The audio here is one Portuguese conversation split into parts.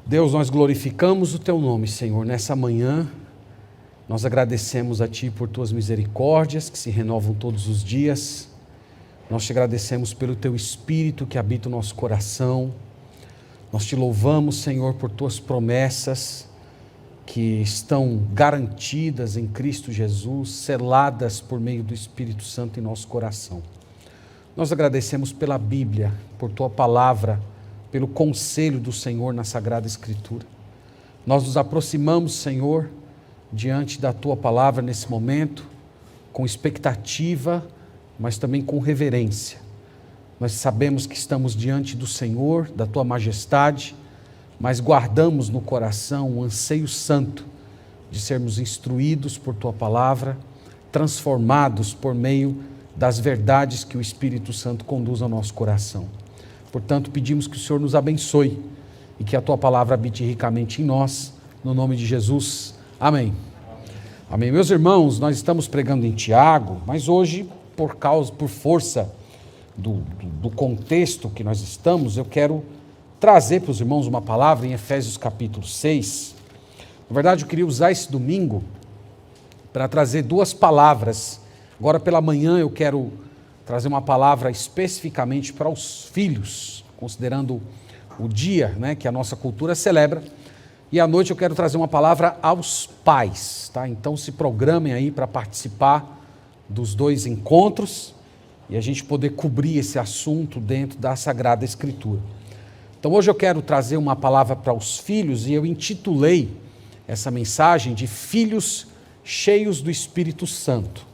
Deus, nós glorificamos o Teu nome, Senhor, nessa manhã. Nós agradecemos a Ti por Tuas misericórdias, que se renovam todos os dias. Nós Te agradecemos pelo Teu Espírito que habita o nosso coração. Nós Te louvamos, Senhor, por Tuas promessas que estão garantidas em Cristo Jesus, seladas por meio do Espírito Santo em nosso coração. Nós agradecemos pela Bíblia, por Tua palavra, pelo conselho do Senhor na Sagrada Escritura. Nós nos aproximamos, Senhor, diante da Tua palavra nesse momento, com expectativa, mas também com reverência. Nós sabemos que estamos diante do Senhor, da Tua majestade, mas guardamos no coração o anseio santo de sermos instruídos por Tua palavra, transformados por meio das verdades que o Espírito Santo conduz ao nosso coração. Portanto, pedimos que o Senhor nos abençoe e que a Tua palavra habite ricamente em nós, no nome de Jesus. Amém. Amém. Meus irmãos, nós estamos pregando em Tiago, mas hoje, por força do contexto que nós estamos, eu quero trazer para os irmãos uma palavra em Efésios capítulo 6. Na verdade, eu queria usar esse domingo para trazer duas palavras. Agora pela manhã eu quero trazer uma palavra especificamente para os filhos, considerando o dia, que a nossa cultura celebra. E à noite eu quero trazer uma palavra aos pais, tá? Então se programem aí para participar dos dois encontros e a gente poder cobrir esse assunto dentro da Sagrada Escritura. Então hoje eu quero trazer uma palavra para os filhos e eu intitulei essa mensagem de Filhos Cheios do Espírito Santo.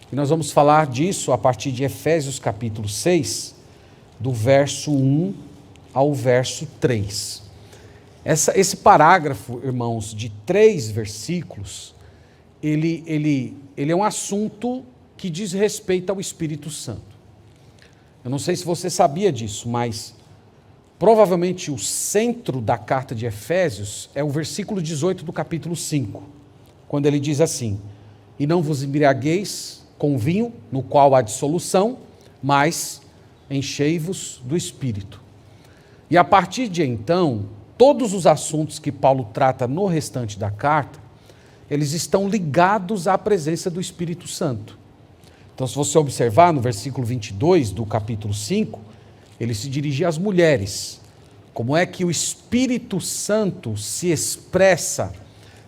E nós vamos falar disso a partir de Efésios capítulo 6, do verso 1 ao verso 3. Esse parágrafo, irmãos, de 3 versículos, ele é um assunto que diz respeito ao Espírito Santo. Eu não sei se você sabia disso, mas provavelmente o centro da carta de Efésios é o versículo 18 do capítulo 5, quando ele diz assim: e não vos embriagueis com vinho, no qual há dissolução, mas enchei-vos do Espírito. E a partir de então, todos os assuntos que Paulo trata no restante da carta, eles estão ligados à presença do Espírito Santo. Então, se você observar no versículo 22 do capítulo 5, ele se dirige às mulheres. Como é que o Espírito Santo se expressa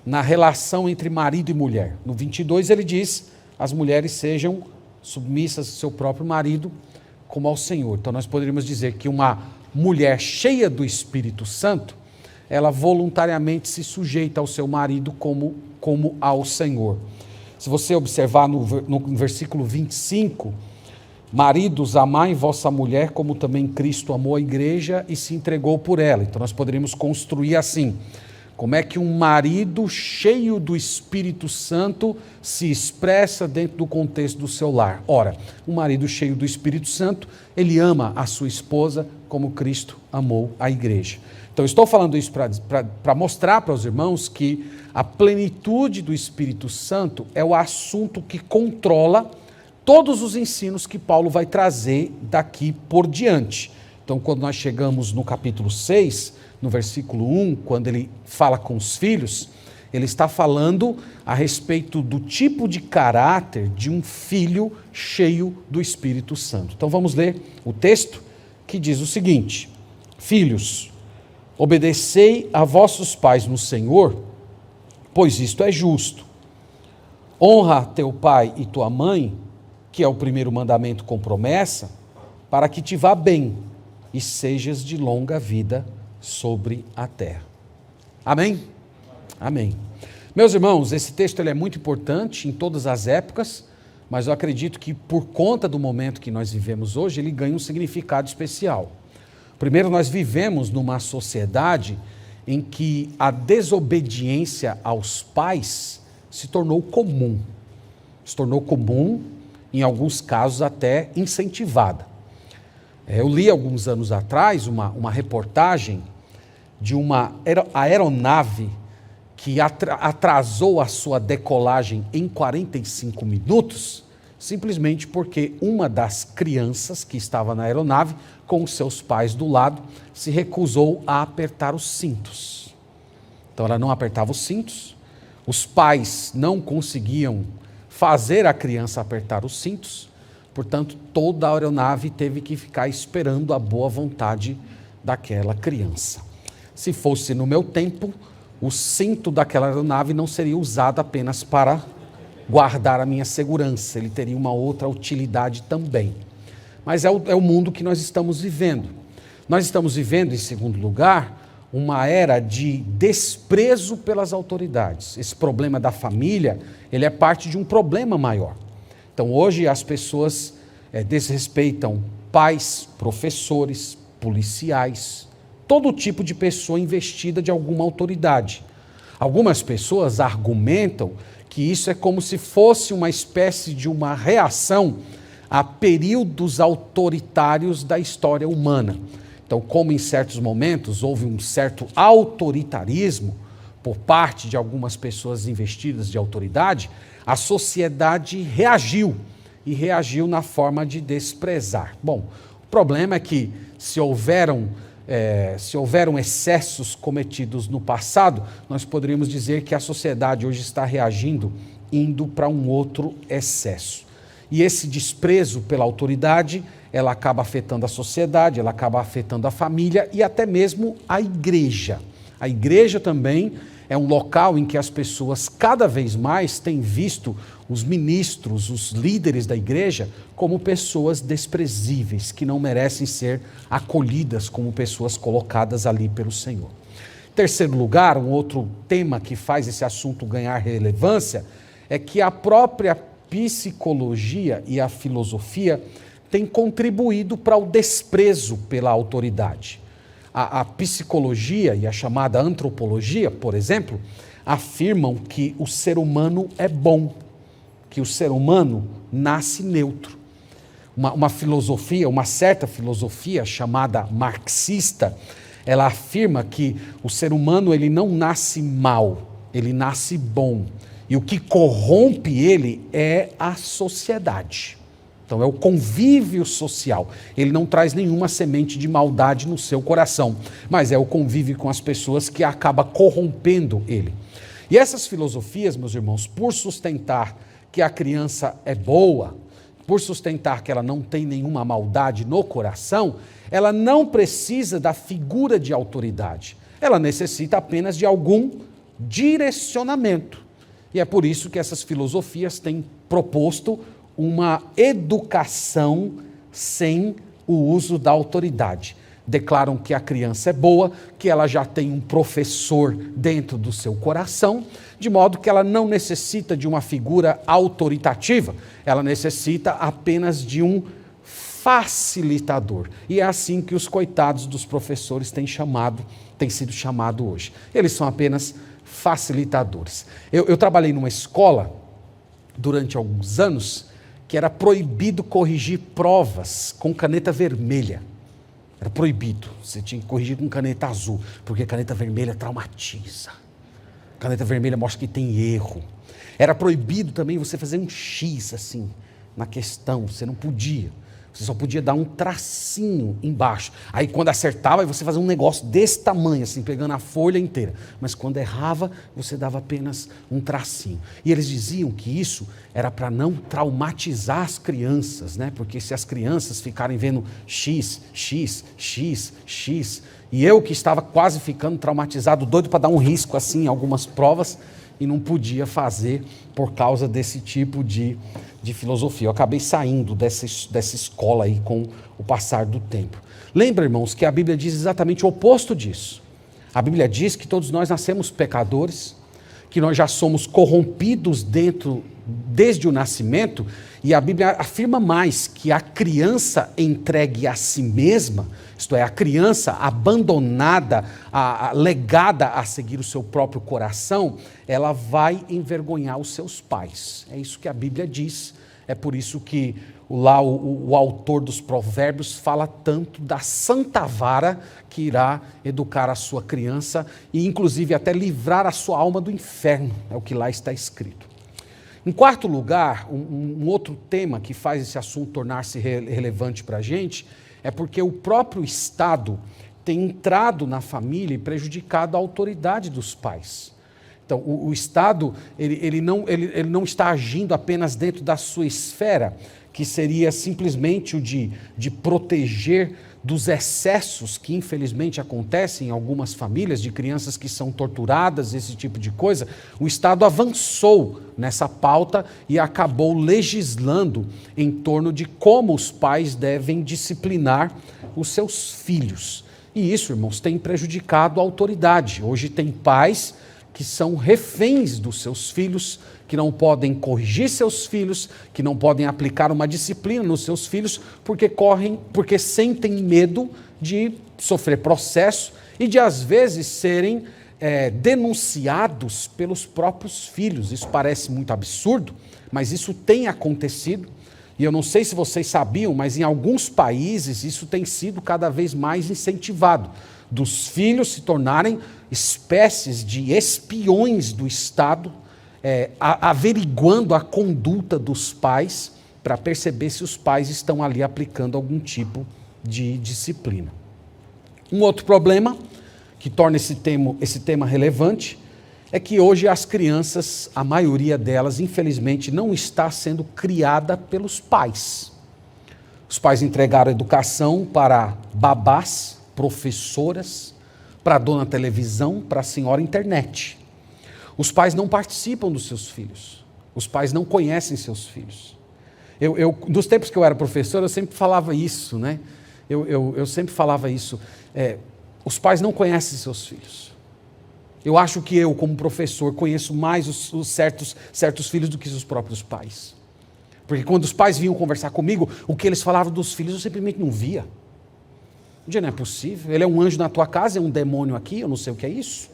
na relação entre marido e mulher? No 22 ele diz: as mulheres sejam submissas ao seu próprio marido como ao Senhor. Então nós poderíamos dizer que uma mulher cheia do Espírito Santo, ela voluntariamente se sujeita ao seu marido como ao Senhor. Se você observar no versículo 25, maridos, amai vossa mulher como também Cristo amou a igreja e se entregou por ela. Então nós poderíamos construir assim: como é que um marido cheio do Espírito Santo se expressa dentro do contexto do seu lar? Ora, um marido cheio do Espírito Santo, ele ama a sua esposa como Cristo amou a igreja. Então, estou falando isso para mostrar para os irmãos que a plenitude do Espírito Santo é o assunto que controla todos os ensinos que Paulo vai trazer daqui por diante. Então, quando nós chegamos no capítulo 6, no versículo 1, quando ele fala com os filhos, ele está falando a respeito do tipo de caráter de um filho cheio do Espírito Santo. Então vamos ler o texto que diz o seguinte: filhos, obedecei a vossos pais no Senhor, pois isto é justo. Honra teu pai e tua mãe, que é o primeiro mandamento com promessa, para que te vá bem e sejas de longa vida sobre a terra. Amém? Amém. Meus irmãos, esse texto ele é muito importante em todas as épocas, mas eu acredito que por conta do momento que nós vivemos hoje, ele ganha um significado especial. Primeiro, nós vivemos numa sociedade em que a desobediência aos pais se tornou comum. Se tornou comum, em alguns casos até incentivada. Eu li alguns anos atrás uma reportagem de uma aeronave que atrasou a sua decolagem em 45 minutos, simplesmente porque uma das crianças que estava na aeronave, com seus pais do lado, se recusou a apertar os cintos. Então ela não apertava os cintos, os pais não conseguiam fazer a criança apertar os cintos, portanto toda a aeronave teve que ficar esperando a boa vontade daquela criança. Se fosse no meu tempo, o cinto daquela aeronave não seria usado apenas para guardar a minha segurança, ele teria uma outra utilidade também. Mas é o mundo que nós estamos vivendo. Nós estamos vivendo, em segundo lugar, uma era de desprezo pelas autoridades. Esse problema da família, ele é parte de um problema maior. Então hoje as pessoas desrespeitam pais, professores, policiais, todo tipo de pessoa investida de alguma autoridade. Algumas pessoas argumentam que isso é como se fosse uma espécie de uma reação a períodos autoritários da história humana. Então, como em certos momentos houve um certo autoritarismo por parte de algumas pessoas investidas de autoridade, a sociedade reagiu, e reagiu na forma de desprezar. Bom, o problema é que se houveram excessos cometidos no passado, nós poderíamos dizer que a sociedade hoje está reagindo, indo para um outro excesso. E esse desprezo pela autoridade, ela acaba afetando a sociedade, ela acaba afetando a família e até mesmo a igreja. A igreja também é um local em que as pessoas cada vez mais têm visto os ministros, os líderes da igreja, como pessoas desprezíveis, que não merecem ser acolhidas como pessoas colocadas ali pelo Senhor. Em terceiro lugar, um outro tema que faz esse assunto ganhar relevância é que a própria psicologia e a filosofia têm contribuído para o desprezo pela autoridade. A psicologia e a chamada antropologia, por exemplo, afirmam que o ser humano é bom, que o ser humano nasce neutro. Uma filosofia, uma certa filosofia chamada marxista, ela afirma que o ser humano ele não nasce mal, ele nasce bom. E o que corrompe ele é a sociedade. Então é o convívio social. Ele não traz nenhuma semente de maldade no seu coração, mas é o convívio com as pessoas que acaba corrompendo ele. E essas filosofias, meus irmãos, por sustentar que a criança é boa, por sustentar que ela não tem nenhuma maldade no coração, ela não precisa da figura de autoridade. Ela necessita apenas de algum direcionamento. E é por isso que essas filosofias têm proposto uma educação sem o uso da autoridade. Declaram que a criança é boa, que ela já tem um professor dentro do seu coração, de modo que ela não necessita de uma figura autoritativa, ela necessita apenas de um facilitador. E é assim que os coitados dos professores têm sido chamados hoje. Eles são apenas facilitadores. Eu trabalhei numa escola durante alguns anos que era proibido corrigir provas com caneta vermelha. Era proibido. Você tinha que corrigir com caneta azul, porque caneta vermelha traumatiza. Caneta vermelha mostra que tem erro. Era proibido também você fazer um X assim na questão, você não podia. Você só podia dar um tracinho embaixo. Aí quando acertava, você fazia um negócio desse tamanho, assim, pegando a folha inteira. Mas quando errava, você dava apenas um tracinho. E eles diziam que isso era para não traumatizar as crianças, né? Porque se as crianças ficarem vendo X, X, X, X, e eu que estava quase ficando traumatizado, doido para dar um risco assim em algumas provas, e não podia fazer por causa desse tipo de filosofia. Eu acabei saindo dessa escola aí com o passar do tempo. Lembra, irmãos, que a Bíblia diz exatamente o oposto disso. A Bíblia diz que todos nós nascemos pecadores, que nós já somos corrompidos desde o nascimento, e a Bíblia afirma mais que a criança entregue a si mesma, isto é, a criança abandonada, legada a seguir o seu próprio coração, ela vai envergonhar os seus pais. É isso que a Bíblia diz. É por isso que lá o autor dos Provérbios fala tanto da santa vara que irá educar a sua criança e inclusive até livrar a sua alma do inferno. É o que lá está escrito. Em quarto lugar, um outro tema que faz esse assunto tornar-se relevante para a gente é porque o próprio Estado tem entrado na família e prejudicado a autoridade dos pais. Então, o Estado ele não está agindo apenas dentro da sua esfera, que seria simplesmente o de proteger dos excessos que infelizmente acontecem em algumas famílias, de crianças que são torturadas, esse tipo de coisa. O Estado avançou nessa pauta e acabou legislando em torno de como os pais devem disciplinar os seus filhos. E isso, irmãos, tem prejudicado a autoridade. Hoje tem pais que são reféns dos seus filhos, que não podem corrigir seus filhos, que não podem aplicar uma disciplina nos seus filhos, porque sentem medo de sofrer processo e de, às vezes, serem denunciados pelos próprios filhos. Isso parece muito absurdo, mas isso tem acontecido. E eu não sei se vocês sabiam, mas em alguns países isso tem sido cada vez mais incentivado, dos filhos se tornarem espécies de espiões do Estado, averiguando a conduta dos pais para perceber se os pais estão ali aplicando algum tipo de disciplina. Um outro problema que torna esse tema relevante é que hoje as crianças, a maioria delas, infelizmente, não está sendo criada pelos pais. Os pais entregaram a educação para babás, professoras, para a dona televisão, para a senhora internet. Os pais não participam dos seus filhos. Os pais não conhecem seus filhos. Nos tempos que eu era professor, eu sempre falava isso, né? Eu sempre falava isso. Os pais não conhecem seus filhos. Eu acho que eu, como professor, conheço mais os certos filhos do que os próprios pais. Porque quando os pais vinham conversar comigo, o que eles falavam dos filhos eu simplesmente não via. Um dia não é possível. Ele é um anjo na tua casa, é um demônio aqui, eu não sei o que é isso.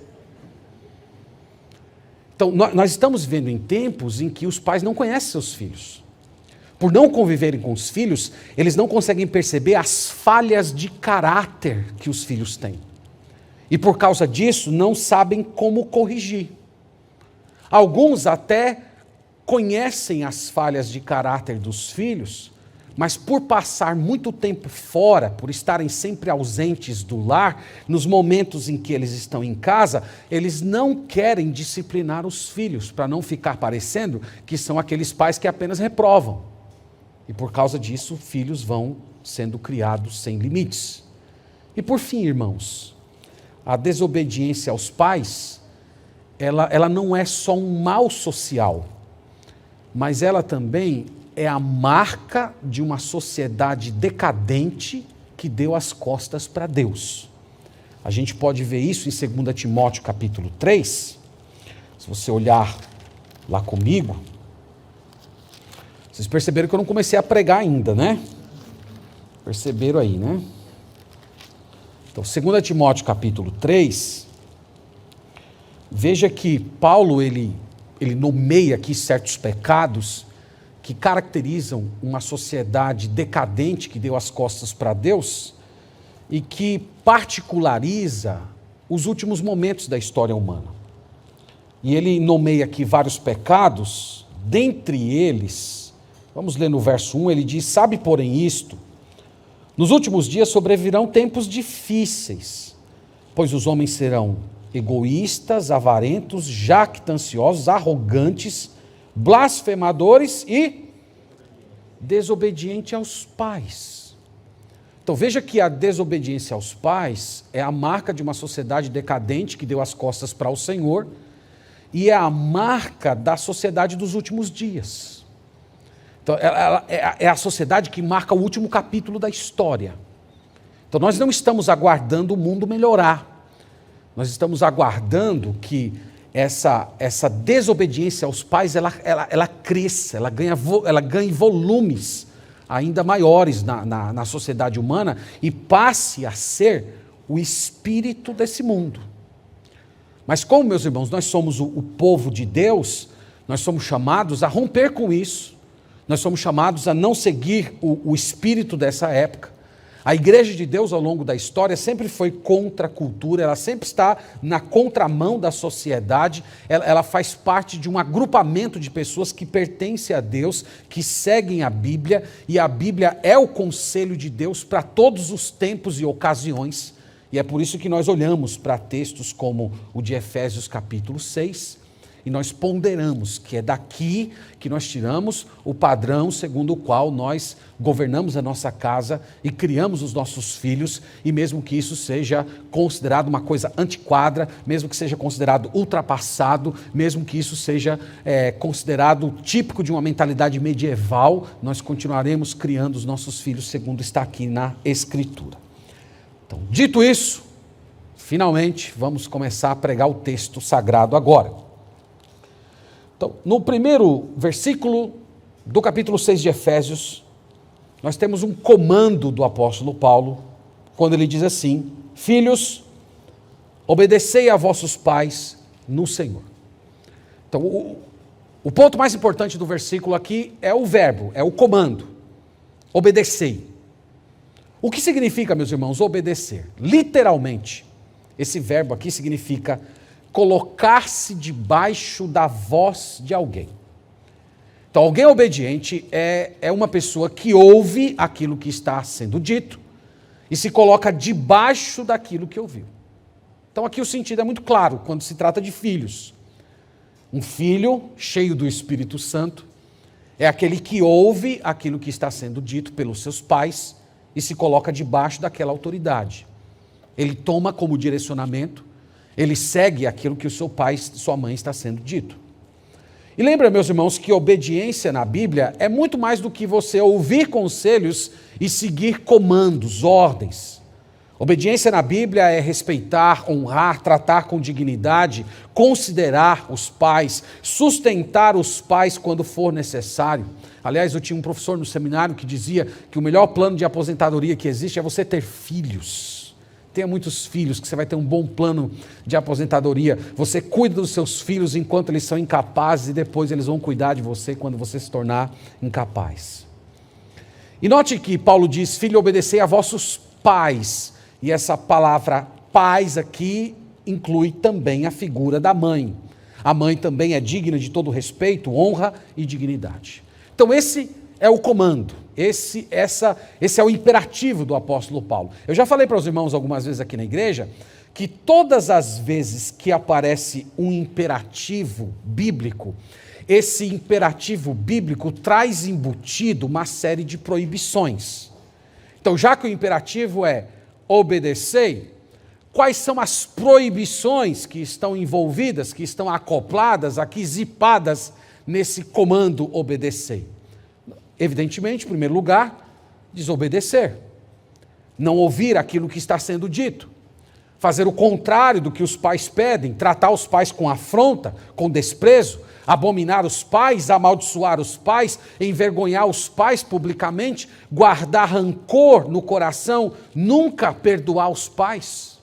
Então, nós estamos vivendo em tempos em que os pais não conhecem seus filhos. Por não conviverem com os filhos, eles não conseguem perceber as falhas de caráter que os filhos têm. E por causa disso, não sabem como corrigir. Alguns até conhecem as falhas de caráter dos filhos, mas por passar muito tempo fora, por estarem sempre ausentes do lar, nos momentos em que eles estão em casa, eles não querem disciplinar os filhos, para não ficar parecendo que são aqueles pais que apenas reprovam. E por causa disso, filhos vão sendo criados sem limites. E por fim, irmãos, a desobediência aos pais, ela não é só um mal social, mas ela também é a marca de uma sociedade decadente que deu as costas para Deus. A gente pode ver isso em 2 Timóteo capítulo 3. Se você olhar lá comigo, vocês perceberam que eu não comecei a pregar ainda, né? Perceberam aí, né? Então, 2 Timóteo capítulo 3, veja que Paulo, ele nomeia aqui certos pecados que caracterizam uma sociedade decadente que deu as costas para Deus e que particulariza os últimos momentos da história humana. E ele nomeia aqui vários pecados, dentre eles, vamos ler no verso 1, ele diz: sabe, porém, isto, nos últimos dias sobrevirão tempos difíceis, pois os homens serão egoístas, avarentos, jactanciosos, arrogantes, blasfemadores e desobedientes aos pais. Então veja que a desobediência aos pais é a marca de uma sociedade decadente que deu as costas para o Senhor e é a marca da sociedade dos últimos dias. Então, ela é a sociedade que marca o último capítulo da história. Então, nós não estamos aguardando o mundo melhorar. Nós estamos aguardando que essa desobediência aos pais, ela cresça, ela ganhe volumes ainda maiores na sociedade humana e passe a ser o espírito desse mundo. Mas como, meus irmãos, nós somos o povo de Deus, nós somos chamados a romper com isso. Nós somos chamados a não seguir o espírito dessa época. A igreja de Deus, ao longo da história, sempre foi contra a cultura, ela sempre está na contramão da sociedade, ela faz parte de um agrupamento de pessoas que pertencem a Deus, que seguem a Bíblia, e a Bíblia é o conselho de Deus para todos os tempos e ocasiões. E é por isso que nós olhamos para textos como o de Efésios capítulo 6, e nós ponderamos que é daqui que nós tiramos o padrão segundo o qual nós governamos a nossa casa e criamos os nossos filhos, e mesmo que isso seja considerado uma coisa antiquada, mesmo que seja considerado ultrapassado, mesmo que isso seja considerado típico de uma mentalidade medieval, nós continuaremos criando os nossos filhos segundo está aqui na Escritura. Então, dito isso, finalmente vamos começar a pregar o texto sagrado agora. Então, no primeiro versículo do capítulo 6 de Efésios, nós temos um comando do apóstolo Paulo, quando ele diz assim: filhos, obedecei a vossos pais no Senhor. Então, o ponto mais importante do versículo aqui é o verbo, é o comando, obedecei. O que significa, meus irmãos, obedecer? Literalmente, esse verbo aqui significa colocar-se debaixo da voz de alguém. Então, alguém obediente é uma pessoa que ouve aquilo que está sendo dito e se coloca debaixo daquilo que ouviu. Então, aqui o sentido é muito claro quando se trata de filhos. Um filho cheio do Espírito Santo é aquele que ouve aquilo que está sendo dito pelos seus pais e se coloca debaixo daquela autoridade. Ele toma como direcionamento, ele segue aquilo que o seu pai e sua mãe está sendo dito. E lembra, meus irmãos, que obediência na Bíblia é muito mais do que você ouvir conselhos e seguir comandos, ordens. Obediência na Bíblia é respeitar, honrar, tratar com dignidade, considerar os pais, sustentar os pais quando for necessário. Aliás, eu tinha um professor no seminário que dizia que o melhor plano de aposentadoria que existe é você ter filhos. Tenha muitos filhos, que você vai ter um bom plano de aposentadoria. Você cuida dos seus filhos enquanto eles são incapazes e depois eles vão cuidar de você quando você se tornar incapaz. E note que Paulo diz: filho, obedecei a vossos pais. E essa palavra pais aqui inclui também a figura da mãe. A mãe também é digna de todo respeito, honra e dignidade. Então esse é o comando, esse é o imperativo do apóstolo Paulo. Eu já falei para os irmãos algumas vezes aqui na igreja que todas as vezes que aparece um imperativo bíblico, esse imperativo bíblico traz embutido uma série de proibições. Então, já que o imperativo é obedecei, quais são as proibições que estão envolvidas, que estão acopladas, aqui zipadas nesse comando obedecei? Evidentemente, em primeiro lugar, desobedecer, não ouvir aquilo que está sendo dito, fazer o contrário do que os pais pedem, tratar os pais com afronta, com desprezo, abominar os pais, amaldiçoar os pais, envergonhar os pais publicamente, guardar rancor no coração, nunca perdoar os pais.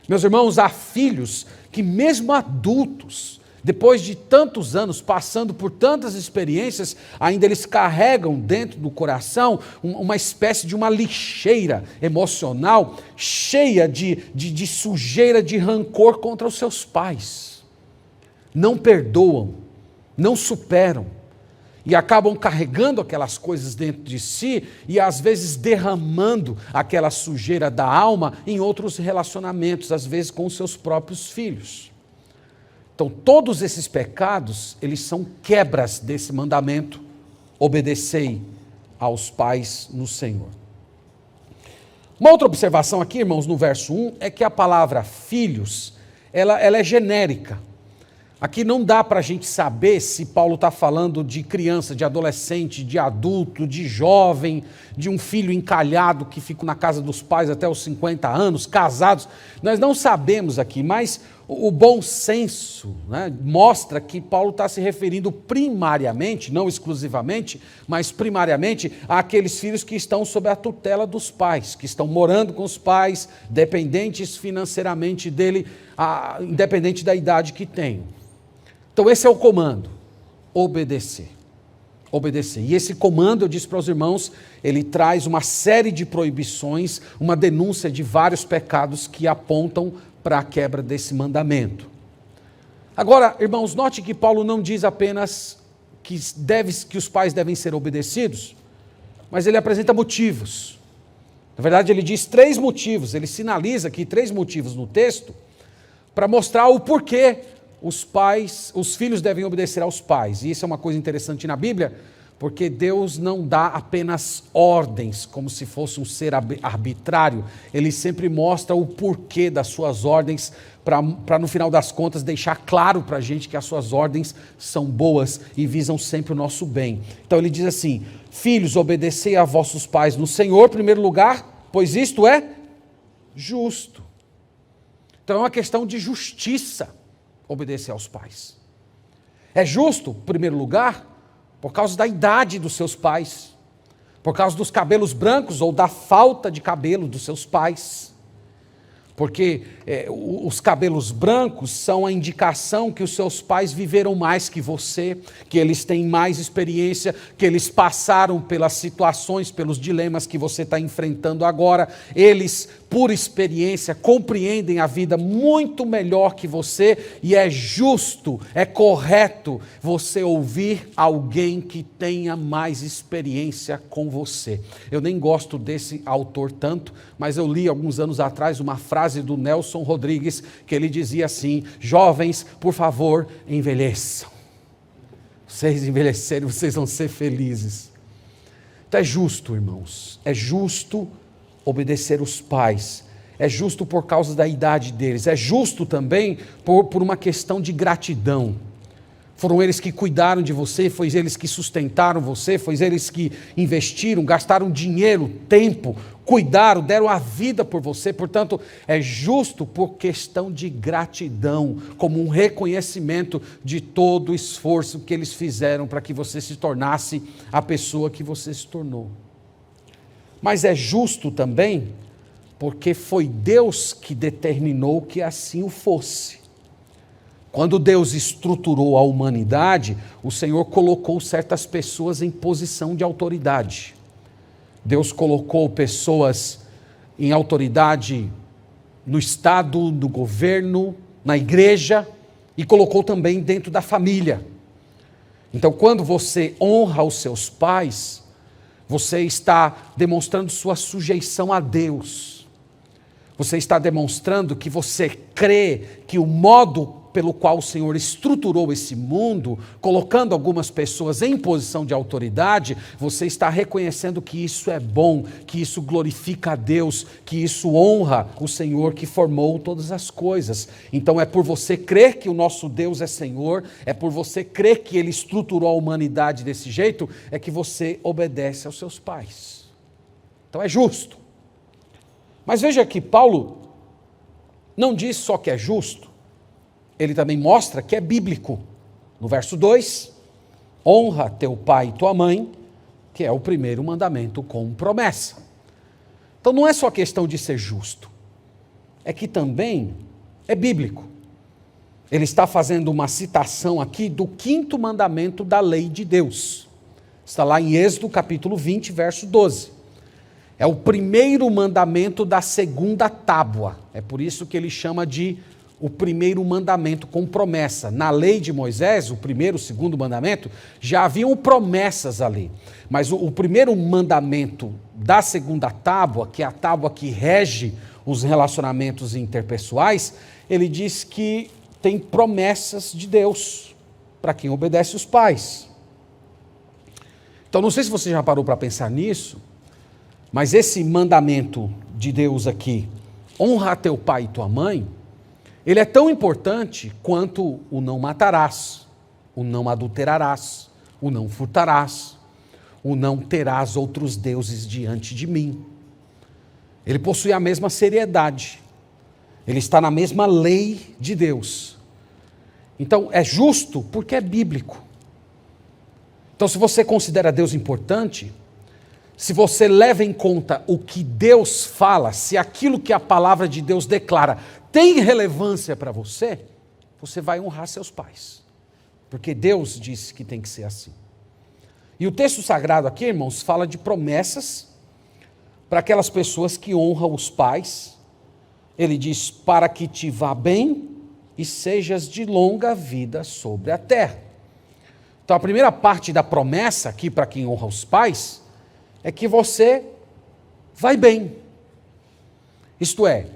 Meus irmãos, há filhos que mesmo adultos, depois de tantos anos, passando por tantas experiências, ainda eles carregam dentro do coração uma espécie de uma lixeira emocional, cheia de sujeira, de rancor contra os seus pais. Não perdoam, não superam, e acabam carregando aquelas coisas dentro de si, e às vezes derramando aquela sujeira da alma em outros relacionamentos, às vezes com os seus próprios filhos. Então, todos esses pecados, eles são quebras desse mandamento, obedecei aos pais no Senhor. Uma outra observação aqui, irmãos, no verso 1, é que a palavra filhos, ela é genérica. Aqui não dá para a gente saber se Paulo está falando de criança, de adolescente, de adulto, de jovem, de um filho encalhado que fica na casa dos pais até os 50 anos, casados. Nós não sabemos aqui, mas o bom senso, né, mostra que Paulo está se referindo primariamente, não exclusivamente, mas primariamente àqueles filhos que estão sob a tutela dos pais, que estão morando com os pais, dependentes financeiramente dele, independente da idade que tenham. Então esse é o comando, obedecer. Obedecer. E esse comando, eu disse para os irmãos, ele traz uma série de proibições, uma denúncia de vários pecados que apontam para a quebra desse mandamento. Agora, irmãos, note que Paulo não diz apenas que os pais devem ser obedecidos, mas ele apresenta motivos. Na verdade, ele diz 3 motivos, ele sinaliza aqui 3 motivos no texto, para mostrar o porquê os filhos devem obedecer aos pais. E isso é uma coisa interessante na Bíblia, porque Deus não dá apenas ordens, como se fosse um ser arbitrário. Ele sempre mostra o porquê das suas ordens, para no final das contas deixar claro para a gente que as suas ordens são boas e visam sempre o nosso bem. Então ele diz assim: filhos, obedecei a vossos pais no Senhor, em primeiro lugar, pois isto é justo. Então é uma questão de justiça obedecer aos pais. É justo, em primeiro lugar, por causa da idade dos seus pais, por causa dos cabelos brancos ou da falta de cabelo dos seus pais. Porque os cabelos brancos são a indicação que os seus pais viveram mais que você, que eles têm mais experiência, que eles passaram pelas situações, pelos dilemas que você está enfrentando agora. Eles, por experiência, compreendem a vida muito melhor que você, e é justo, é correto você ouvir alguém que tenha mais experiência com você. Eu nem gosto desse autor tanto, mas eu li alguns anos atrás uma frase do Nelson Rodrigues, que ele dizia assim: jovens, por favor, envelheçam. Vocês envelhecerem, vocês vão ser felizes. Então é justo, irmãos, é justo obedecer os pais, é justo por causa da idade deles, é justo também por uma questão de gratidão. Foram eles que cuidaram de você, foi eles que sustentaram você, foi eles que investiram, gastaram dinheiro, tempo, cuidaram, deram a vida por você. Portanto, é justo por questão de gratidão, como um reconhecimento de todo o esforço que eles fizeram para que você se tornasse a pessoa que você se tornou. Mas é justo também porque foi Deus que determinou que assim o fosse. Quando Deus estruturou a humanidade, o Senhor colocou certas pessoas em posição de autoridade. Deus colocou pessoas em autoridade no Estado, no governo, na igreja, e colocou também dentro da família. Então, quando você honra os seus pais, você está demonstrando sua sujeição a Deus. Você está demonstrando que você crê que o modo pelo qual o Senhor estruturou esse mundo, colocando algumas pessoas em posição de autoridade, você está reconhecendo que isso é bom, que isso glorifica a Deus, que isso honra o Senhor que formou todas as coisas. Então é por você crer que o nosso Deus é Senhor, é por você crer que Ele estruturou a humanidade desse jeito, é que você obedece aos seus pais. Então é justo. Mas veja que Paulo não diz só que é justo, ele também mostra que é bíblico. No verso 2, honra teu pai e tua mãe, que é o primeiro mandamento com promessa. Então não é só questão de ser justo, é que também é bíblico. Ele está fazendo uma citação aqui do 5º mandamento da lei de Deus. Está lá em Êxodo capítulo 20, verso 12. É o primeiro mandamento da 2ª tábua. É por isso que ele chama de o primeiro mandamento com promessa. Na lei de Moisés, o primeiro, o 2º mandamento, já haviam promessas ali. Mas o primeiro mandamento da 2ª tábua, que é a tábua que rege os relacionamentos interpessoais, ele diz que tem promessas de Deus para quem obedece os pais. Então, não sei se você já parou para pensar nisso, mas esse mandamento de Deus aqui, honra teu pai e tua mãe, ele é tão importante quanto o não matarás, o não adulterarás, o não furtarás, o não terás outros deuses diante de mim. Ele possui a mesma seriedade, ele está na mesma lei de Deus. Então é justo porque é bíblico. Então, se você considera Deus importante, se você leva em conta o que Deus fala, se aquilo que a palavra de Deus declara tem relevância para você, você vai honrar seus pais. Porque Deus disse que tem que ser assim. E o texto sagrado aqui, irmãos, fala de promessas para aquelas pessoas que honram os pais. Ele diz, para que te vá bem e sejas de longa vida sobre a terra. Então a primeira parte da promessa aqui para quem honra os pais é que você vai bem, Isto é,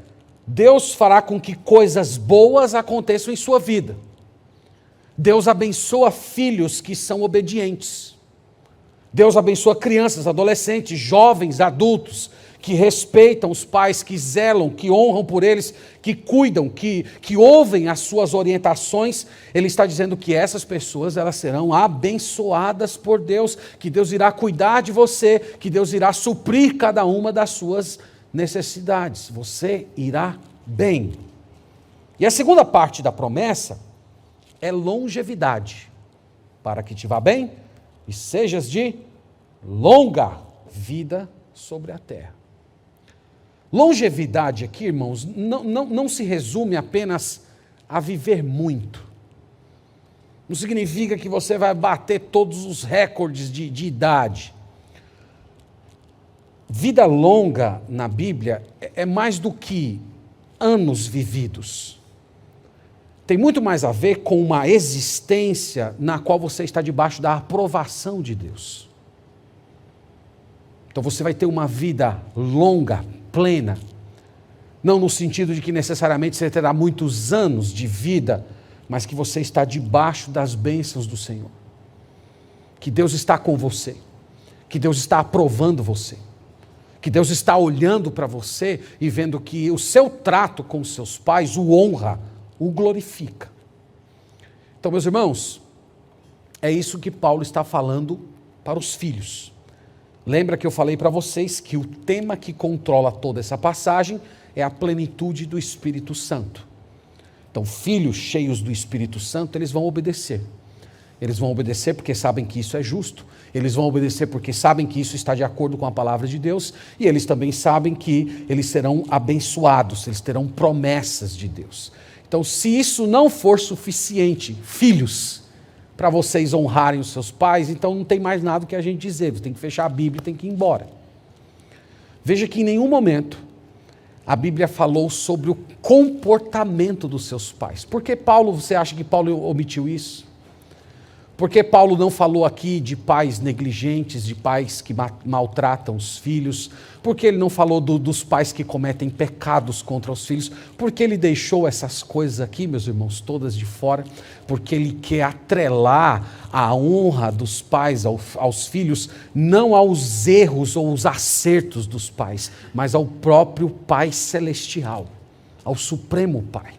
Deus fará com que coisas boas aconteçam em sua vida. Deus abençoa filhos que são obedientes. Deus abençoa crianças, adolescentes, jovens, adultos, que respeitam os pais, que zelam, que honram por eles, que cuidam, que ouvem as suas orientações. Ele está dizendo que essas pessoas, elas serão abençoadas por Deus, que Deus irá cuidar de você, que Deus irá suprir cada uma das suas necessidades. Você irá bem. E a segunda parte da promessa é longevidade, para que te vá bem e sejas de longa vida sobre a terra. Longevidade aqui, irmãos, não se resume apenas a viver muito. Não significa que você vai bater todos os recordes de idade. Vida longa na Bíblia é mais do que anos vividos. Tem muito mais a ver com uma existência na qual você está debaixo da aprovação de Deus. Então você vai ter uma vida longa, plena, não no sentido de que necessariamente você terá muitos anos de vida, mas que você está debaixo das bênçãos do Senhor. Que Deus está com você, que Deus está aprovando você, que Deus está olhando para você e vendo que o seu trato com os seus pais o honra, o glorifica. Então, meus irmãos, é isso que Paulo está falando para os filhos. Lembra que eu falei para vocês que o tema que controla toda essa passagem é a plenitude do Espírito Santo. Então, filhos cheios do Espírito Santo, eles vão obedecer. Eles vão obedecer porque sabem que isso é justo. Eles vão obedecer porque sabem que isso está de acordo com a palavra de Deus. E eles também sabem que eles serão abençoados, eles terão promessas de Deus. Então, se isso não for suficiente, filhos, para vocês honrarem os seus pais, então não tem mais nada que a gente dizer. Você tem que fechar a Bíblia e tem que ir embora. Veja que em nenhum momento a Bíblia falou sobre o comportamento dos seus pais. Por que Paulo, você acha que Paulo omitiu isso? Por que Paulo não falou aqui de pais negligentes, de pais que maltratam os filhos? Por que ele não falou dos pais que cometem pecados contra os filhos? Por que ele deixou essas coisas aqui, meus irmãos, todas de fora? Porque ele quer atrelar a honra dos pais aos filhos, não aos erros ou os acertos dos pais, mas ao próprio Pai Celestial, ao Supremo Pai.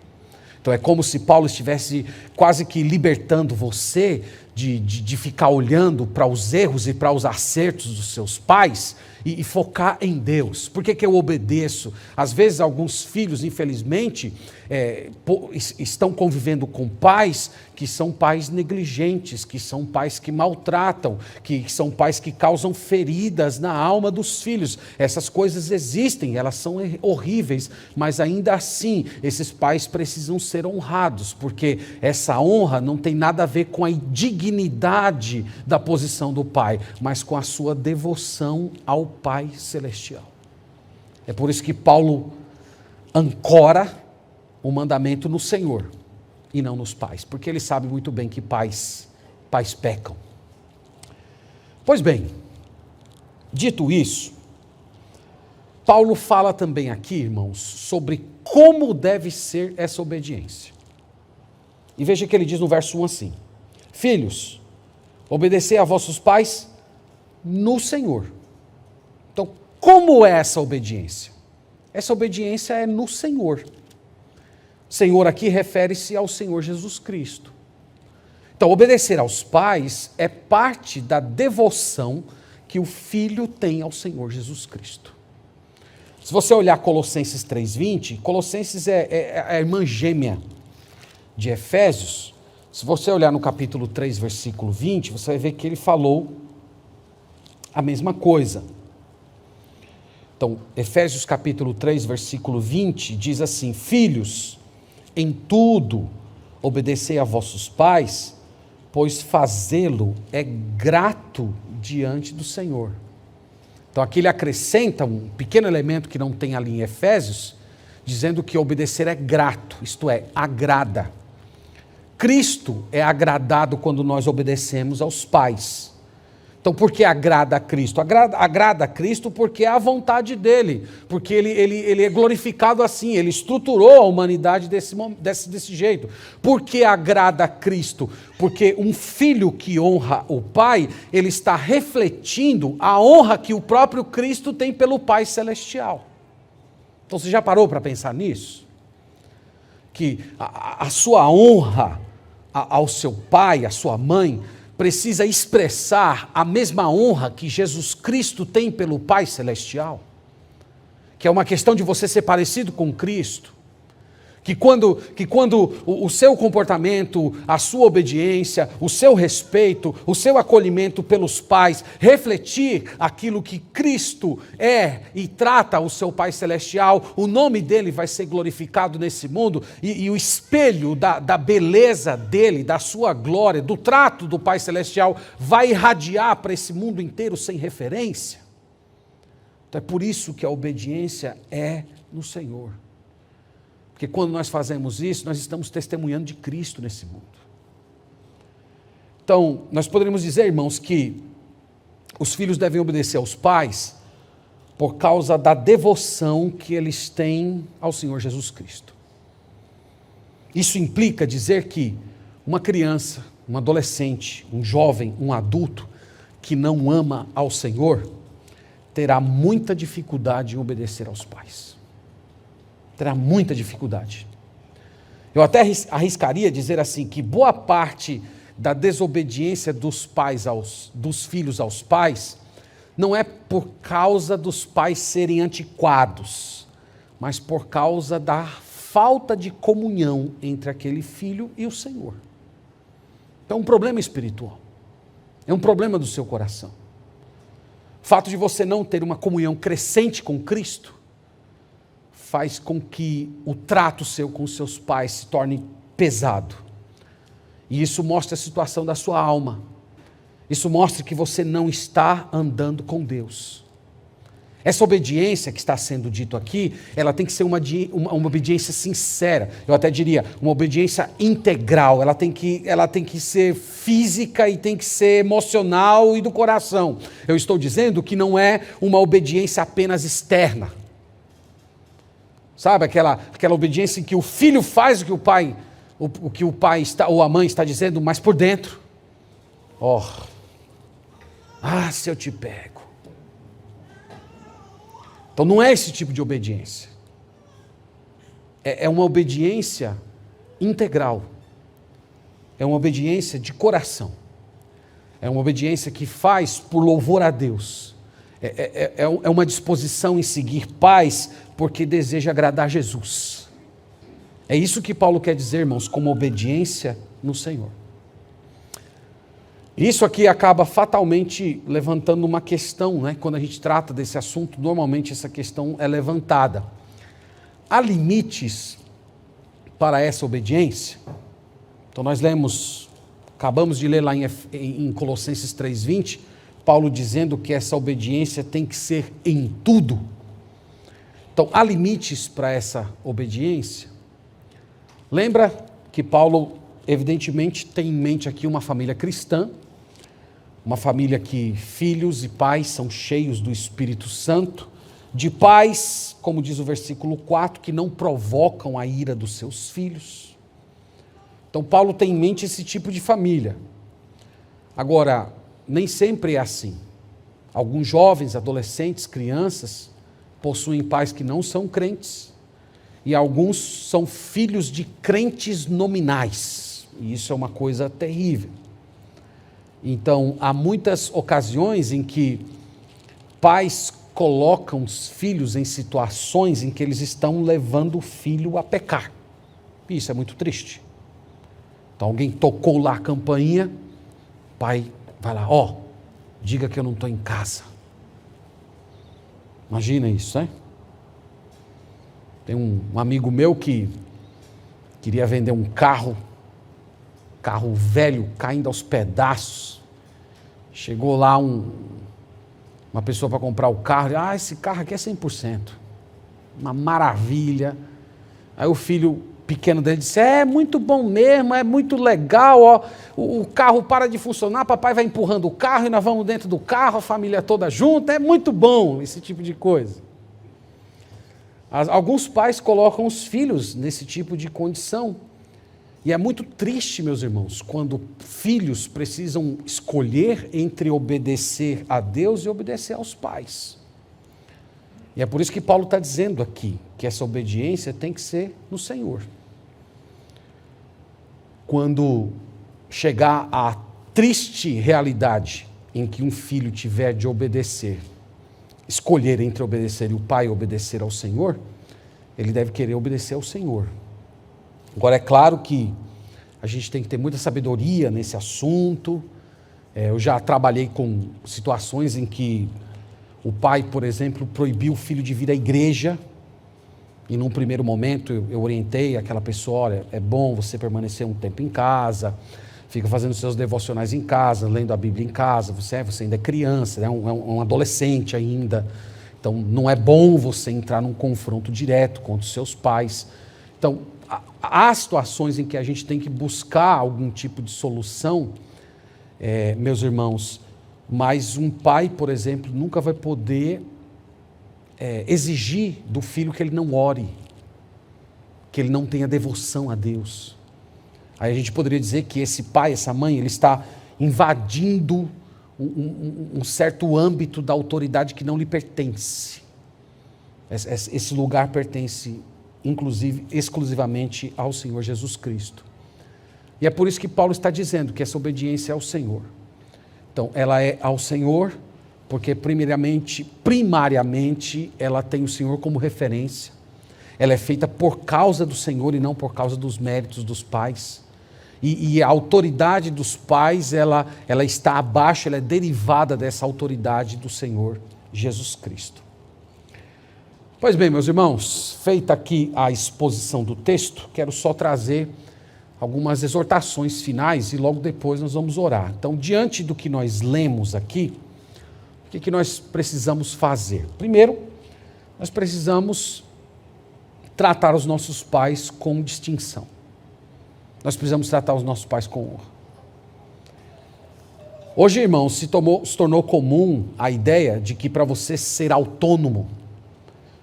Então é como se Paulo estivesse quase que libertando você de ficar olhando para os erros e para os acertos dos seus pais e focar em Deus. Por que eu obedeço? Às vezes alguns filhos, infelizmente, estão convivendo com pais que são pais negligentes, que são pais que maltratam, que são pais que causam feridas na alma dos filhos. Essas coisas existem, elas são horríveis, mas ainda assim, esses pais precisam ser honrados, porque essa honra não tem nada a ver com a dignidade da posição do pai, mas com a sua devoção ao Pai Celestial. É por isso que Paulo ancora o mandamento no Senhor e não nos pais, porque ele sabe muito bem que pais pecam. Pois bem, dito isso, Paulo fala também aqui, irmãos, sobre como deve ser essa obediência. E veja que ele diz no verso 1 assim: filhos, obedecei a vossos pais no Senhor. Então, como é essa obediência? Essa obediência é no Senhor. Senhor aqui refere-se ao Senhor Jesus Cristo. Então, obedecer aos pais é parte da devoção que o filho tem ao Senhor Jesus Cristo. Se você olhar Colossenses 3:20, Colossenses é a irmã gêmea de Efésios. Se você olhar no capítulo 3, versículo 20, você vai ver que ele falou a mesma coisa. Então, Efésios capítulo 3, versículo 20, diz assim: filhos, em tudo obedecei a vossos pais, pois fazê-lo é grato diante do Senhor. Então aqui ele acrescenta um pequeno elemento que não tem ali em Efésios, dizendo que obedecer é grato, isto é, agrada. Cristo é agradado quando nós obedecemos aos pais. Então Então, por que agrada a Cristo? Agrada a Cristo porque é a vontade dele, porque ele é glorificado assim, ele estruturou a humanidade desse jeito. Por que agrada a Cristo? Porque um filho que honra o Pai, ele está refletindo a honra que o próprio Cristo tem pelo Pai Celestial. Então, você já parou para pensar nisso? Que a sua honra ao seu pai, à sua mãe, precisa expressar a mesma honra que Jesus Cristo tem pelo Pai Celestial, que é uma questão de você ser parecido com Cristo, que quando o seu comportamento, a sua obediência, o seu respeito, o seu acolhimento pelos pais, refletir aquilo que Cristo é e trata o seu Pai Celestial, o nome dele vai ser glorificado nesse mundo e o espelho da beleza dele, da sua glória, do trato do Pai Celestial vai irradiar para esse mundo inteiro sem referência. Então é por isso que a obediência é no Senhor. Porque quando nós fazemos isso, nós estamos testemunhando de Cristo nesse mundo. Então, nós poderíamos dizer, irmãos, que os filhos devem obedecer aos pais por causa da devoção que eles têm ao Senhor Jesus Cristo. Isso implica dizer que uma criança, um adolescente, um jovem, um adulto que não ama ao Senhor, terá muita dificuldade em obedecer aos pais. Terá muita dificuldade. Eu até arriscaria dizer assim, que boa parte da desobediência dos filhos aos pais, não é por causa dos pais serem antiquados, mas por causa da falta de comunhão entre aquele filho e o Senhor. Então é um problema espiritual, é um problema do seu coração. O fato de você não ter uma comunhão crescente com Cristo, faz com que o trato seu com os seus pais se torne pesado. E isso mostra a situação da sua alma. Isso mostra que você não está andando com Deus. Essa obediência que está sendo dito aqui, ela tem que ser uma obediência sincera. Eu até diria, uma obediência integral. Ela tem que ser física e tem que ser emocional e do coração. Eu estou dizendo que não é uma obediência apenas externa. Sabe, aquela obediência em que o filho faz o que o pai está, ou a mãe está dizendo, mas por dentro. Se eu te pego. Então não é esse tipo de obediência. É uma obediência integral. É uma obediência de coração. É uma obediência que faz por louvor a Deus. É uma disposição em seguir pais porque deseja agradar Jesus. É isso que Paulo quer dizer, irmãos, como obediência no Senhor. Isso aqui acaba fatalmente levantando uma questão, né? Quando a gente trata desse assunto, normalmente essa questão é levantada. Há limites para essa obediência? Então nós acabamos de ler lá em Colossenses 3:20, Paulo dizendo que essa obediência tem que ser em tudo. Então, há limites para essa obediência? Lembra que Paulo, evidentemente, tem em mente aqui uma família cristã, uma família que filhos e pais são cheios do Espírito Santo, de pais, como diz o versículo 4, que não provocam a ira dos seus filhos. Então, Paulo tem em mente esse tipo de família. Agora, nem sempre é assim. Alguns jovens, adolescentes, crianças, possuem pais que não são crentes, e alguns são filhos de crentes nominais, e isso é uma coisa terrível. Então, há muitas ocasiões em que pais colocam os filhos em situações em que eles estão levando o filho a pecar, e isso é muito triste. Então, alguém tocou lá a campainha, o pai vai lá, diga que eu não estou em casa. Imagina isso, né? Tem um amigo meu que queria vender um carro velho, caindo aos pedaços. Chegou lá uma pessoa para comprar o carro, esse carro aqui é 100%, uma maravilha. Aí o filho pequeno dele disse, é muito bom mesmo, é muito legal, ó, o carro para de funcionar, papai vai empurrando o carro e nós vamos dentro do carro, a família toda junta, é muito bom esse tipo de coisa. Alguns pais colocam os filhos nesse tipo de condição. E é muito triste, meus irmãos, quando filhos precisam escolher entre obedecer a Deus e obedecer aos pais. E é por isso que Paulo está dizendo aqui, que essa obediência tem que ser no Senhor. Quando chegar a triste realidade em que um filho tiver de obedecer, escolher entre obedecer e o pai obedecer ao Senhor, ele deve querer obedecer ao Senhor. Agora, é claro que a gente tem que ter muita sabedoria nesse assunto. Eu já trabalhei com situações em que o pai, por exemplo, proibiu o filho de vir à igreja. E num primeiro momento eu orientei aquela pessoa, olha, é bom você permanecer um tempo em casa, fica fazendo seus devocionais em casa, lendo a Bíblia em casa, você ainda é criança, é um adolescente ainda. Então não é bom você entrar num confronto direto contra os seus pais. Então, há situações em que a gente tem que buscar algum tipo de solução, meus irmãos, mas um pai, por exemplo, nunca vai poder exigir do filho que ele não ore, que ele não tenha devoção a Deus. Aí a gente poderia dizer que esse pai, essa mãe, ele está invadindo um certo âmbito da autoridade que não lhe pertence. Esse lugar pertence inclusive, exclusivamente ao Senhor Jesus Cristo. E é por isso que Paulo está dizendo que essa obediência é ao Senhor. Então, ela é ao Senhor, porque primariamente, ela tem o Senhor como referência. Ela é feita por causa do Senhor e não por causa dos méritos dos pais. E a autoridade dos pais, ela está abaixo, ela é derivada dessa autoridade do Senhor Jesus Cristo. Pois bem, meus irmãos, feita aqui a exposição do texto, quero só trazer algumas exortações finais e logo depois nós vamos orar. Então, diante do que nós lemos aqui, o que nós precisamos fazer? Primeiro, nós precisamos tratar os nossos pais com distinção. Nós precisamos tratar os nossos pais com honra. Hoje, irmãos, se tornou comum a ideia de que para você ser autônomo,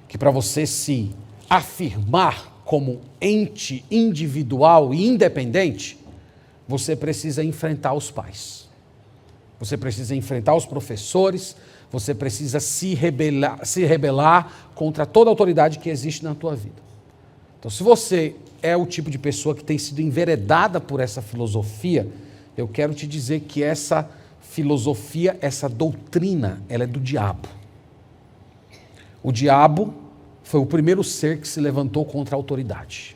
que para você se afirmar como ente individual e independente, você precisa enfrentar os pais. Você precisa enfrentar os professores, você precisa se rebelar contra toda a autoridade que existe na tua vida. Então, se você é o tipo de pessoa que tem sido enveredada por essa filosofia, eu quero te dizer que essa filosofia, essa doutrina, ela é do diabo. O diabo foi o primeiro ser que se levantou contra a autoridade.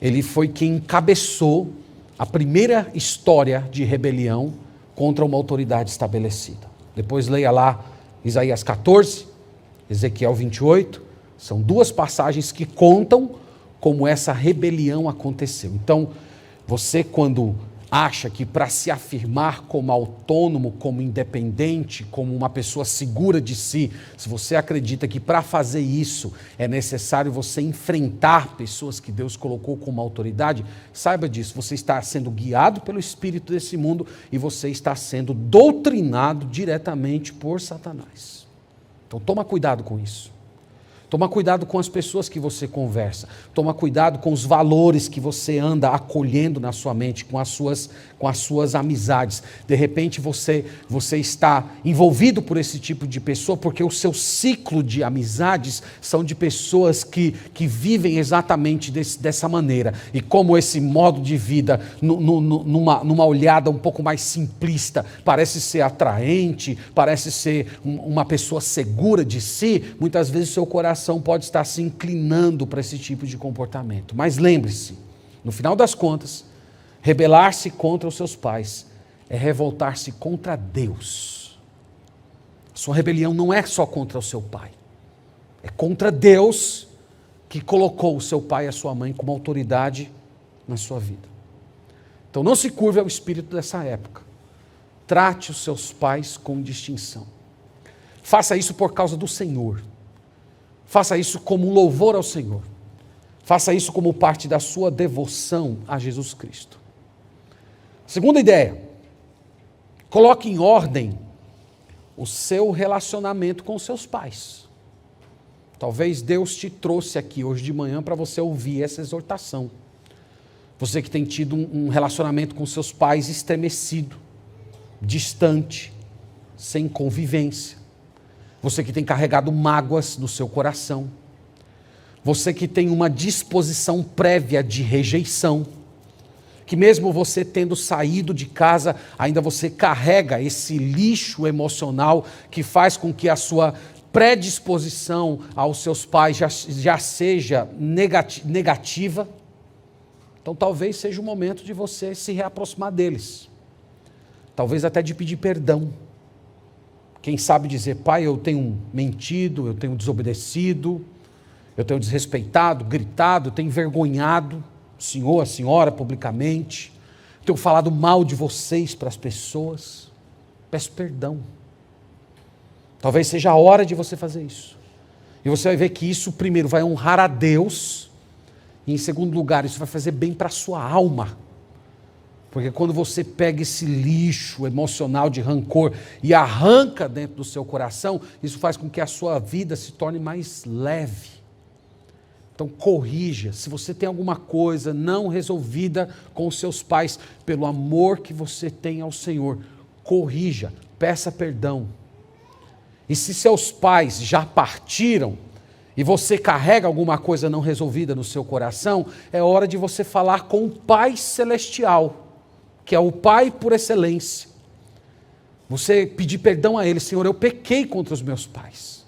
Ele foi quem encabeçou a primeira história de rebelião contra uma autoridade estabelecida. Depois leia lá Isaías 14, Ezequiel 28, são duas passagens que contam como essa rebelião aconteceu. Então, você quando acha que para se afirmar como autônomo, como independente, como uma pessoa segura de si, se você acredita que para fazer isso é necessário você enfrentar pessoas que Deus colocou como autoridade, saiba disso, você está sendo guiado pelo espírito desse mundo e você está sendo doutrinado diretamente por Satanás. Então toma cuidado com isso. Toma cuidado com as pessoas que você conversa. Toma cuidado com os valores que você anda acolhendo na sua mente, com as suas amizades. De repente você está envolvido por esse tipo de pessoa porque o seu ciclo de amizades são de pessoas que vivem exatamente dessa maneira. E como esse modo de vida, numa olhada um pouco mais simplista, parece ser atraente, parece ser uma pessoa segura de si, muitas vezes o seu coração pode estar se inclinando para esse tipo de comportamento. Mas lembre-se, no final das contas, rebelar-se contra os seus pais é revoltar-se contra Deus. A sua rebelião não é só contra o seu pai, é contra Deus que colocou o seu pai e a sua mãe como autoridade na sua vida. Então não se curve ao espírito dessa época. Trate os seus pais com distinção. Faça isso por causa do Senhor. Faça isso como um louvor ao Senhor. Faça isso como parte da sua devoção a Jesus Cristo. Segunda ideia, coloque em ordem o seu relacionamento com os seus pais. Talvez Deus te trouxe aqui hoje de manhã para você ouvir essa exortação. Você que tem tido um relacionamento com seus pais estremecido, distante, sem convivência. Você que tem carregado mágoas no seu coração. Você que tem uma disposição prévia de rejeição. Que mesmo você tendo saído de casa, ainda você carrega esse lixo emocional que faz com que a sua predisposição aos seus pais já seja negativa. Então talvez seja o momento de você se reaproximar deles. Talvez até de pedir perdão. Quem sabe dizer, pai, eu tenho mentido, eu tenho desobedecido, eu tenho desrespeitado, gritado, eu tenho envergonhado o senhor, a senhora publicamente, eu tenho falado mal de vocês para as pessoas. Peço perdão. Talvez seja a hora de você fazer isso. E você vai ver que isso, primeiro, vai honrar a Deus, e em segundo lugar, isso vai fazer bem para a sua alma. Porque quando você pega esse lixo emocional de rancor e arranca dentro do seu coração, isso faz com que a sua vida se torne mais leve. Então corrija, se você tem alguma coisa não resolvida com os seus pais, pelo amor que você tem ao Senhor, corrija, peça perdão. E se seus pais já partiram, e você carrega alguma coisa não resolvida no seu coração, é hora de você falar com o Pai Celestial, que é o Pai por excelência. Você pedir perdão a Ele, Senhor, eu pequei contra os meus pais.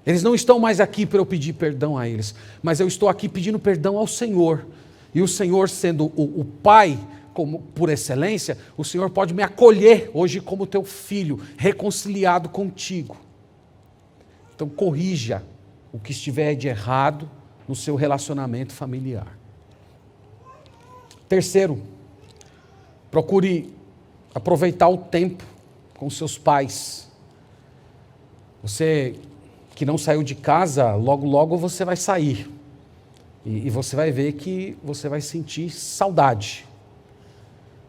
Eles não estão mais aqui para eu pedir perdão a eles, mas eu estou aqui pedindo perdão ao Senhor. E o Senhor, sendo o Pai como, por excelência, o Senhor pode me acolher hoje como teu filho, reconciliado contigo. Então corrija o que estiver de errado no seu relacionamento familiar. Terceiro, procure aproveitar o tempo com seus pais. Você que não saiu de casa, logo logo você vai sair. E você vai ver que você vai sentir saudade.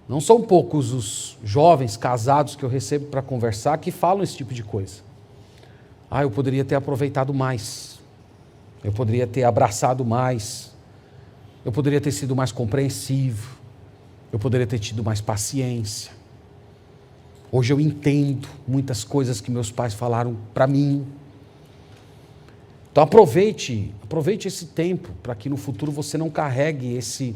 Não são poucos os jovens casados que eu recebo para conversar que falam esse tipo de coisa. Ah, eu poderia ter aproveitado mais. Eu poderia ter abraçado mais. Eu poderia ter sido mais compreensivo. Eu poderia ter tido mais paciência. Hoje eu entendo muitas coisas que meus pais falaram para mim. Então aproveite esse tempo para que no futuro você não carregue esse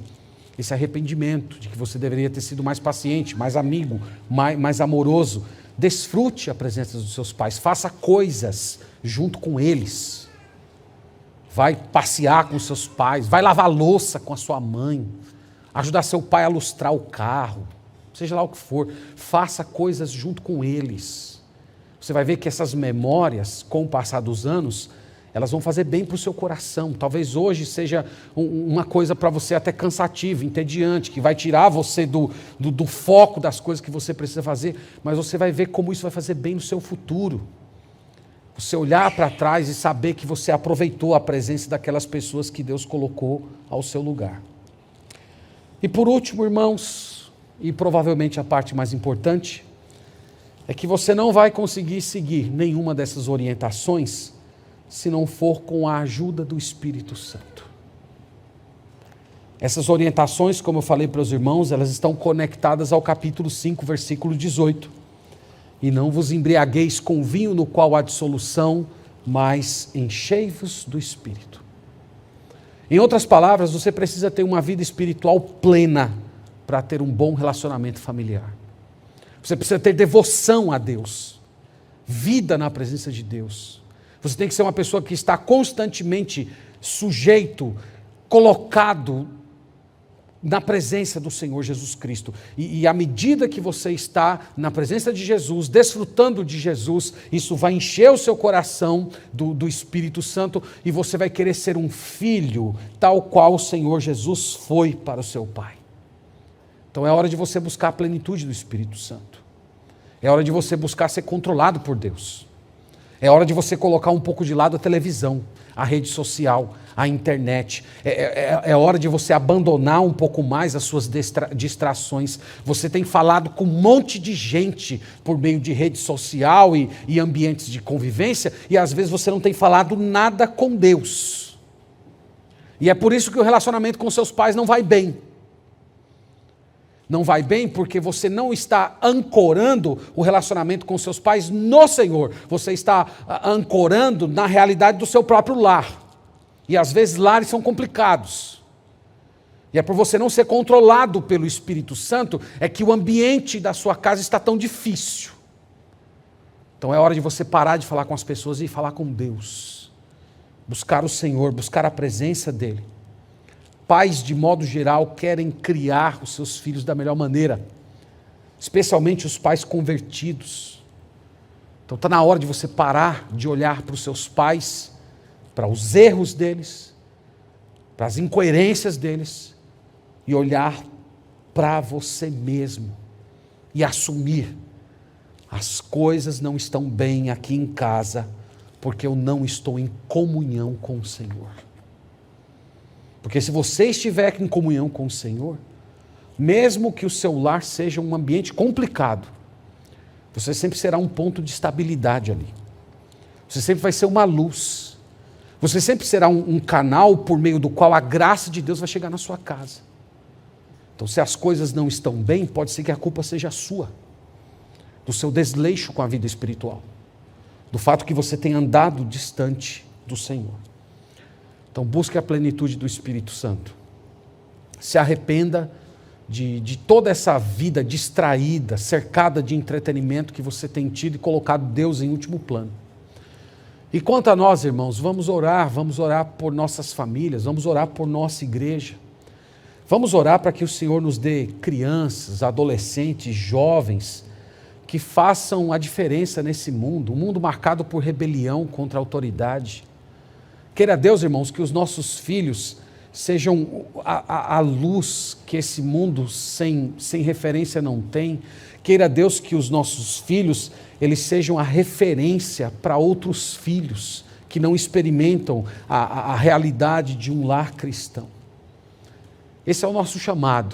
arrependimento de que você deveria ter sido mais paciente, mais amigo, mais amoroso. Desfrute a presença dos seus pais, faça coisas junto com eles. Vai passear com seus pais, vai lavar louça com a sua mãe, ajudar seu pai a lustrar o carro, seja lá o que for, faça coisas junto com eles. Você vai ver que essas memórias, com o passar dos anos, elas vão fazer bem para o seu coração. Talvez hoje seja uma coisa para você até cansativa, entediante, que vai tirar você do foco das coisas que você precisa fazer, mas você vai ver como isso vai fazer bem no seu futuro. Você olhar para trás e saber que você aproveitou a presença daquelas pessoas que Deus colocou ao seu lugar. E por último, irmãos, e provavelmente a parte mais importante, é que você não vai conseguir seguir nenhuma dessas orientações se não for com a ajuda do Espírito Santo. Essas orientações, como eu falei para os irmãos, elas estão conectadas ao capítulo 5, versículo 18. E não vos embriagueis com vinho no qual há dissolução, mas enchei-vos do Espírito. Em outras palavras, você precisa ter uma vida espiritual plena para ter um bom relacionamento familiar. Você precisa ter devoção a Deus, vida na presença de Deus. Você tem que ser uma pessoa que está constantemente sujeito, colocado na presença do Senhor Jesus Cristo. E à medida que você está na presença de Jesus, desfrutando de Jesus, isso vai encher o seu coração do Espírito Santo e você vai querer ser um filho tal qual o Senhor Jesus foi para o seu Pai. Então é hora de você buscar a plenitude do Espírito Santo. É hora de você buscar ser controlado por Deus. É hora de você colocar um pouco de lado a televisão, a rede social, a internet. É hora de você abandonar um pouco mais as suas distrações. Você tem falado com um monte de gente por meio de rede social e ambientes de convivência, e às vezes você não tem falado nada com Deus. E é por isso que o relacionamento com seus pais não vai bem. Não vai bem porque você não está ancorando o relacionamento com seus pais no Senhor. Você está ancorando na realidade do seu próprio lar. E às vezes lares são complicados. E é por você não ser controlado pelo Espírito Santo, é que o ambiente da sua casa está tão difícil. Então é hora de você parar de falar com as pessoas e falar com Deus. Buscar o Senhor, buscar a presença dEle. Pais, de modo geral, querem criar os seus filhos da melhor maneira, especialmente os pais convertidos. Então está na hora de você parar de olhar para os seus pais, para os erros deles, para as incoerências deles, e olhar para você mesmo e assumir: as coisas não estão bem aqui em casa, porque eu não estou em comunhão com o Senhor. Porque se você estiver em comunhão com o Senhor, mesmo que o seu lar seja um ambiente complicado, você sempre será um ponto de estabilidade ali. Você sempre vai ser uma luz. Você sempre será um canal por meio do qual a graça de Deus vai chegar na sua casa. Então, se as coisas não estão bem, pode ser que a culpa seja sua, do seu desleixo com a vida espiritual, do fato que você tem andado distante do Senhor. Então busque a plenitude do Espírito Santo. Se arrependa de toda essa vida distraída, cercada de entretenimento que você tem tido e colocado Deus em último plano. E quanto a nós, irmãos, vamos orar por nossas famílias, vamos orar por nossa igreja. Vamos orar para que o Senhor nos dê crianças, adolescentes, jovens, que façam a diferença nesse mundo, um mundo marcado por rebelião contra a autoridade. Queira Deus, irmãos, que os nossos filhos sejam a luz que esse mundo sem referência não tem. Queira Deus que os nossos filhos, eles sejam a referência para outros filhos que não experimentam a realidade de um lar cristão. Esse é o nosso chamado.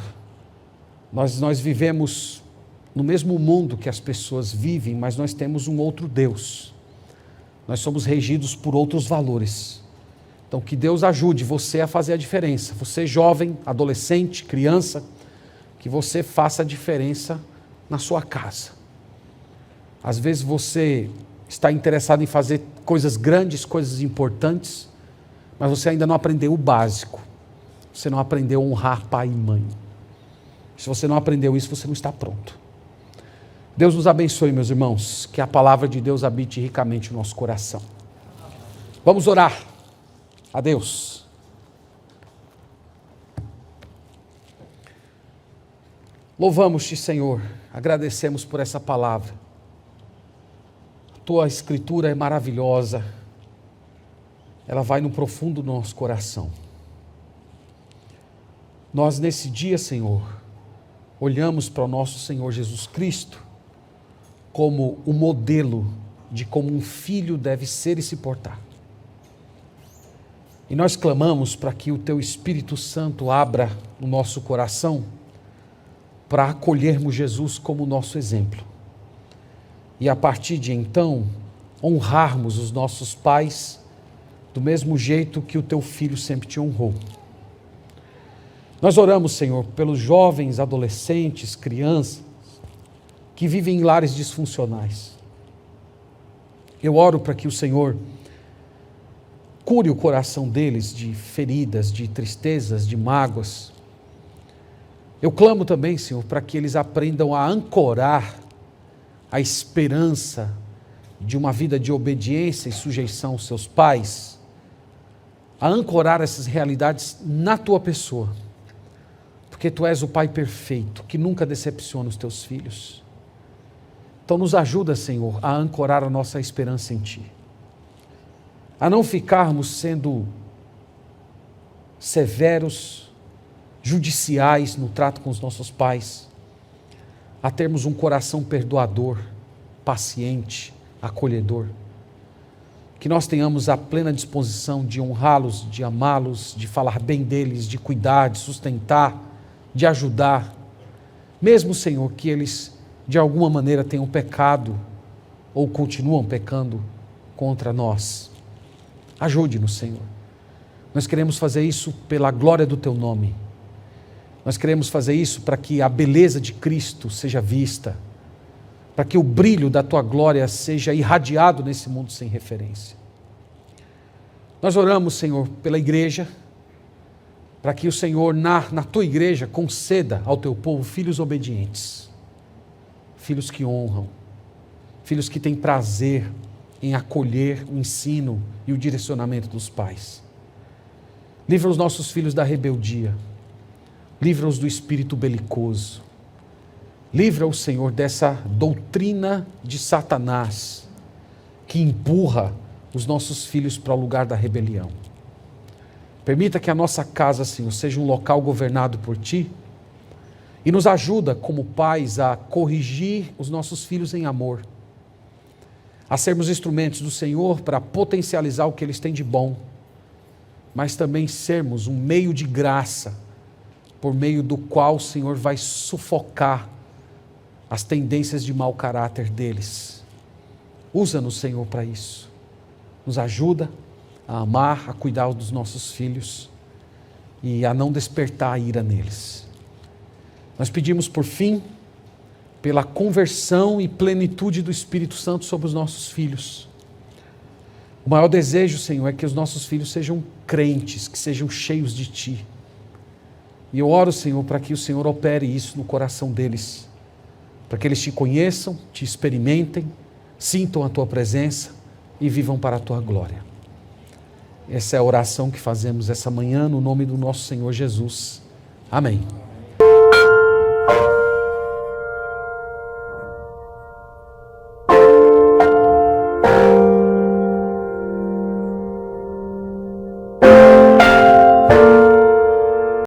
Nós vivemos no mesmo mundo que as pessoas vivem, mas nós temos um outro Deus. Nós somos regidos por outros valores. Então, que Deus ajude você a fazer a diferença. Você jovem, adolescente, criança, que você faça a diferença na sua casa. Às vezes você está interessado em fazer coisas grandes, coisas importantes, mas você ainda não aprendeu o básico. Você não aprendeu a honrar pai e mãe. Se você não aprendeu isso, você não está pronto. Deus nos abençoe, meus irmãos, que a palavra de Deus habite ricamente no nosso coração. Vamos orar a Deus. Louvamos-te, Senhor, agradecemos por essa palavra. A tua escritura é maravilhosa, ela vai no profundo do nosso coração. Nós nesse dia, Senhor, olhamos para o nosso Senhor Jesus Cristo como o modelo de como um filho deve ser e se portar. E nós clamamos para que o Teu Espírito Santo abra o nosso coração para acolhermos Jesus como nosso exemplo. E a partir de então, honrarmos os nossos pais do mesmo jeito que o Teu Filho sempre te honrou. Nós oramos, Senhor, pelos jovens, adolescentes, crianças que vivem em lares disfuncionais. Eu oro para que o Senhor cure o coração deles de feridas, de tristezas, de mágoas. Eu clamo também, Senhor, para que eles aprendam a ancorar a esperança de uma vida de obediência e sujeição aos seus pais, a ancorar essas realidades na Tua pessoa, porque Tu és o Pai perfeito, que nunca decepciona os Teus filhos. Então nos ajuda, Senhor, a ancorar a nossa esperança em Ti, a não ficarmos sendo severos, judiciais no trato com os nossos pais, a termos um coração perdoador, paciente, acolhedor. que nós tenhamos a plena disposição de honrá-los, de amá-los, de falar bem deles, de cuidar, de sustentar, de ajudar. Mesmo, Senhor, que eles de alguma maneira tenham pecado ou continuam pecando contra nós. Ajude-nos, Senhor. Nós queremos fazer isso pela glória do Teu nome. Nós queremos fazer isso para que a beleza de Cristo seja vista, para que o brilho da Tua glória seja irradiado nesse mundo sem referência. Nós oramos, Senhor, pela igreja, para que o Senhor, na Tua igreja, conceda ao Teu povo filhos obedientes, filhos que honram, filhos que têm prazer em acolher o ensino e o direcionamento dos pais. Livra os nossos filhos da rebeldia, livra-os do espírito belicoso, livra-os, Senhor, dessa doutrina de Satanás que empurra os nossos filhos para o lugar da rebelião. Permita que a nossa casa, Senhor, seja um local governado por Ti e nos ajuda como pais a corrigir os nossos filhos em amor, a sermos instrumentos do Senhor para potencializar o que eles têm de bom, mas também sermos um meio de graça, por meio do qual o Senhor vai sufocar as tendências de mau caráter deles. Usa-nos, Senhor, para isso. Nos ajuda a amar, a cuidar dos nossos filhos e a não despertar a ira neles. Nós pedimos, por fim, pela conversão e plenitude do Espírito Santo sobre os nossos filhos. O maior desejo, Senhor, é que os nossos filhos sejam crentes, que sejam cheios de Ti. E eu oro, Senhor, para que o Senhor opere isso no coração deles, para que eles Te conheçam, Te experimentem, sintam a Tua presença e vivam para a Tua glória. Essa é a oração que fazemos essa manhã no nome do nosso Senhor Jesus. Amém.